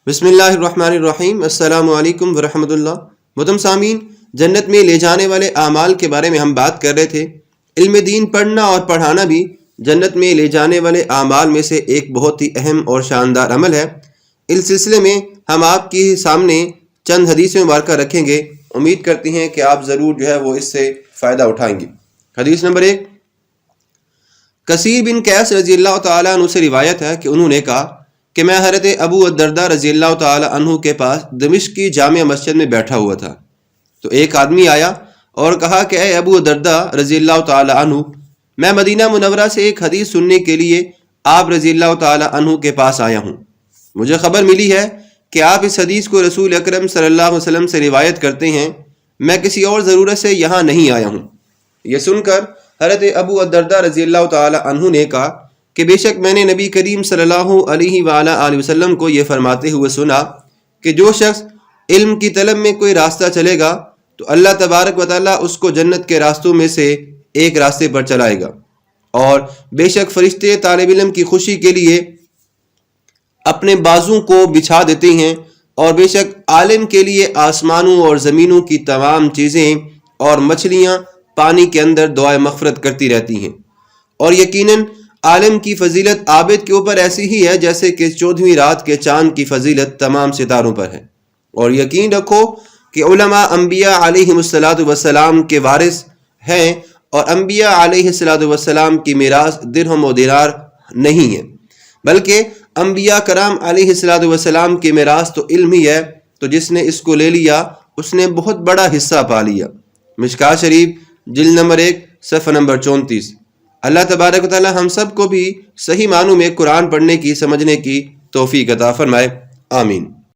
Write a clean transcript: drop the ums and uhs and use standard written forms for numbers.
بسم اللہ الرحمن الرحیم۔ السلام علیکم ورحمۃ اللہ۔ محترم سامعین، جنت میں لے جانے والے اعمال کے بارے میں ہم بات کر رہے تھے۔ علم دین پڑھنا اور پڑھانا بھی جنت میں لے جانے والے اعمال میں سے ایک بہت ہی اہم اور شاندار عمل ہے۔ اس سلسلے میں ہم آپ کے سامنے چند حدیث مبارکہ رکھیں گے۔ امید کرتی ہیں کہ آپ ضرور وہ اس سے فائدہ اٹھائیں گے۔ حدیث نمبر 1، کثیر بن قیس رضی اللہ تعالیٰ عنہ سے روایت ہے کہ انہوں نے کہا کہ میں حضرت ابو الدرداء رضی اللہ تعالی عنہ کے پاس دمشق کی جامع مسجد میں بیٹھا ہوا تھا، تو ایک آدمی آیا اور کہا کہ اے ابو الدرداء رضی اللہ تعالی عنہ، میں مدینہ منورہ سے ایک حدیث سننے کے لیے آپ رضی اللہ تعالی عنہ کے پاس آیا ہوں۔ مجھے خبر ملی ہے کہ آپ اس حدیث کو رسول اکرم صلی اللہ علیہ وسلم سے روایت کرتے ہیں، میں کسی اور ضرورت سے یہاں نہیں آیا ہوں۔ یہ سن کر حضرت ابو الدرداء رضی اللہ تعالی عنہ نے کہا کہ بے شک میں نے نبی کریم صلی اللہ علیہ وآلہ وسلم کو یہ فرماتے ہوئے سنا کہ جو شخص علم کی طلب میں کوئی راستہ چلے گا تو اللہ تبارک و تعالیٰ اس کو جنت کے راستوں میں سے ایک راستے پر چلائے گا، اور بے شک فرشتے طالب علم کی خوشی کے لیے اپنے بازو کو بچھا دیتے ہیں، اور بے شک عالم کے لیے آسمانوں اور زمینوں کی تمام چیزیں اور مچھلیاں پانی کے اندر دعائے مغفرت کرتی رہتی ہیں، اور یقیناً عالم کی فضیلت عابد کے اوپر ایسی ہی ہے جیسے کہ 14ویں رات کے چاند کی فضیلت تمام ستاروں پر ہے۔ اور یقین رکھو کہ علماء انبیاء علیہ السلام کے وارث ہیں، اور انبیاء علیہ السلام کی میراث درہم و دینار نہیں ہے، بلکہ انبیاء کرام علیہ السلام کی میراث تو علم ہی ہے، تو جس نے اس کو لے لیا اس نے بہت بڑا حصہ پا لیا۔ مشکوٰۃ شریف جلد نمبر 1 صفحہ نمبر 34۔ اللہ تبارک و تعالی ہم سب کو بھی صحیح معنوں میں قرآن پڑھنے کی، سمجھنے کی توفیق عطا فرمائے، آمین۔